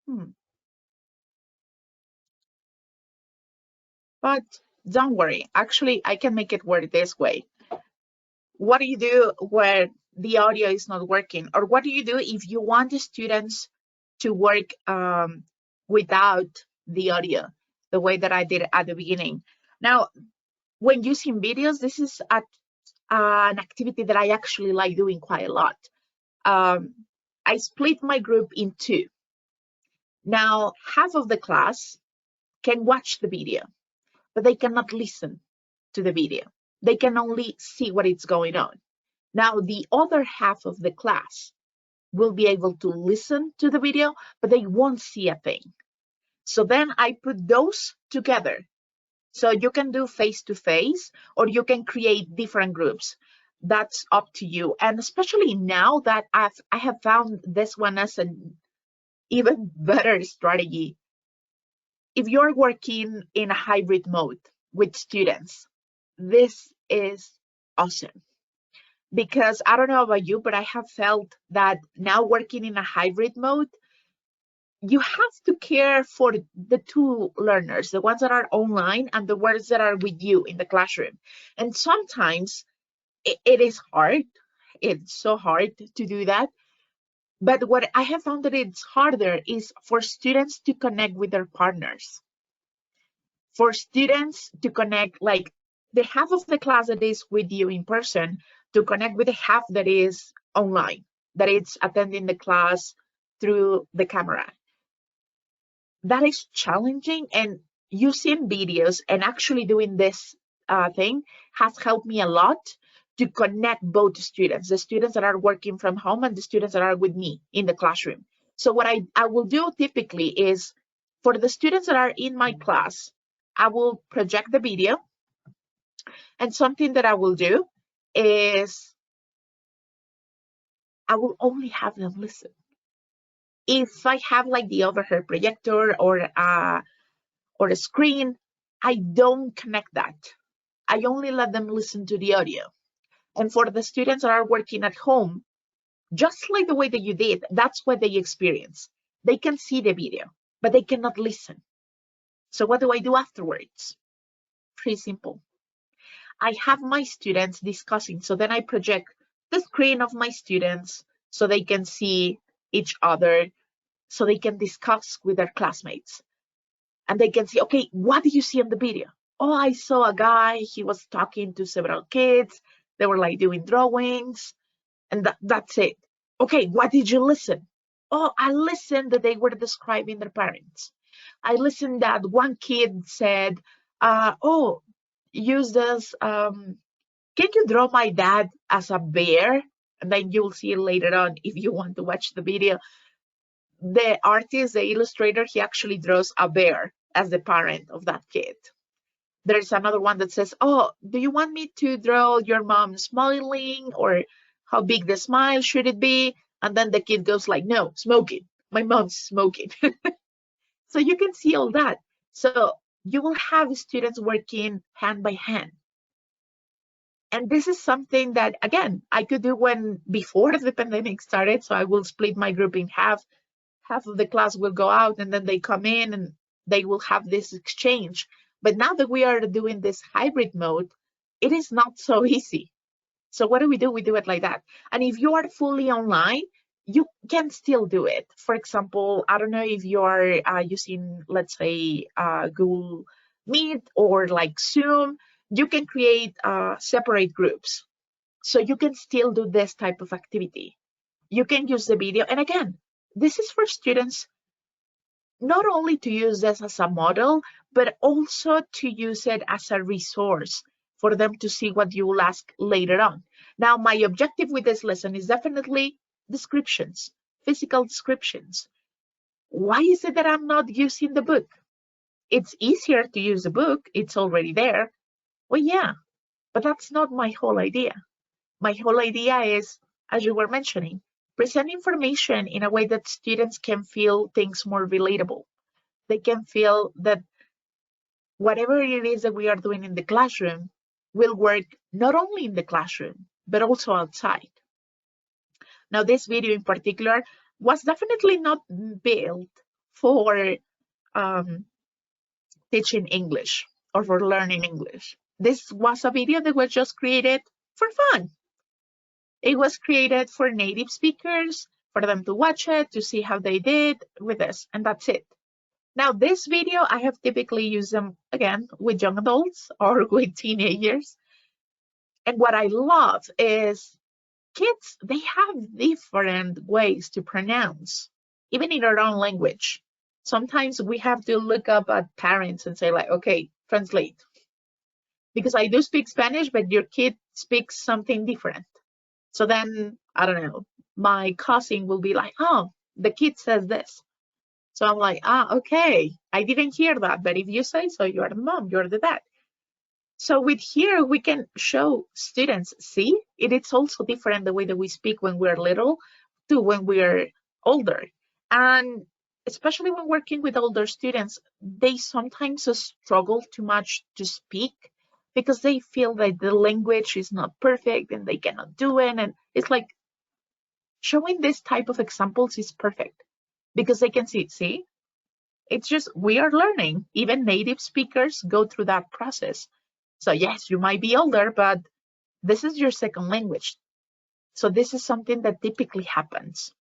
Hmm. But don't worry. Actually, I can make it work this way. What do you do where the audio is not working? Or what do you do if you want the students to work without the audio, the way that I did at the beginning? Now, when using videos, this is an activity that I actually like doing quite a lot. Um, I split my group in two. Now, half of the class can watch the video, but they cannot listen to the video. They can only see what is going on. Now, the other half of the class will be able to listen to the video, but they won't see a thing. So then I put those together. So you can do face to face, or you can create different groups. That's up to you. And especially now that I have found this one as an even better strategy. If you're working in a hybrid mode with students, this is awesome. Because I don't know about you, but I have felt that now working in a hybrid mode, you have to care for the two learners, the ones that are online and the ones that are with you in the classroom. And sometimes it is hard. It's so hard to do that. But what I have found that it's harder is for students to connect with their partners, for students to connect, like the half of the class that is with you in person, to connect with the half that is online, that it's attending the class through the camera. That is challenging, and using videos and actually doing this thing has helped me a lot to connect both students, the students that are working from home and the students that are with me in the classroom. So what I will do typically is, for the students that are in my class, I will project the video, and something that I will do is I will only have them listen. If I have like the overhead projector or a screen, I don't connect that. I only let them listen to the audio. And for the students that are working at home, just like the way that you did, that's what they experience. They can see the video, but they cannot listen. So what do I do afterwards? Pretty simple. I have my students discussing. So then I project the screen of my students so they can see each other, so they can discuss with their classmates. And they can see, okay, what did you see in the video? Oh, I saw a guy, he was talking to several kids. They were like doing drawings, and that's it. Okay, what did you listen? Oh, I listened that they were describing their parents. I listened that one kid said, oh, use this, can you draw my dad as a bear? And then you'll see later on, if you want to watch the video, the artist, the illustrator, he actually draws a bear as the parent of that kid. There's another one that says, oh, do you want me to draw your mom smiling, or how big the smile should it be? And then the kid goes like, no, smoking. My mom's smoking. So you can see all that. So you will have students working hand by hand. And this is something that, again, I could do when before the pandemic started. So I will split my group in half. Half of the class will go out, and then they come in and they will have this exchange. But now that we are doing this hybrid mode, it is not so easy. So what do? We do it like that. And if you are fully online, you can still do it. For example, I don't know if you are using, let's say, Google Meet or like Zoom, you can create separate groups. So you can still do this type of activity. You can use the video. And again, this is for students not only to use this as a model, but also to use it as a resource for them to see what you will ask later on. Now, my objective with this lesson is definitely descriptions, physical descriptions. Why is it that I'm not using the book? It's easier to use the book, it's already there. Well, yeah, but that's not my whole idea. My whole idea is, as you were mentioning, present information in a way that students can feel things more relatable. They can feel that whatever it is that we are doing in the classroom will work not only in the classroom, but also outside. Now, this video in particular was definitely not built for teaching English or for learning English. This was a video that was just created for fun. It was created for native speakers, for them to watch it, to see how they did with this, and that's it. Now, this video, I have typically used them, again, with young adults or with teenagers. And what I love is kids, they have different ways to pronounce, even in our own language. Sometimes we have to look up at parents and say, like, okay, translate. Because I do speak Spanish, but your kid speaks something different. So then, I don't know, my cousin will be like, oh, the kid says this. So I'm like, okay, I didn't hear that. But if you say so, you're the mom, you're the dad. So with here, we can show students, see, it is also different the way that we speak when we're little to when we're older. And especially when working with older students, they sometimes struggle too much to speak because they feel that the language is not perfect and they cannot do it. And it's like showing this type of examples is perfect because they can see, it's just we are learning. Even native speakers go through that process. So yes, you might be older, but this is your second language. So this is something that typically happens.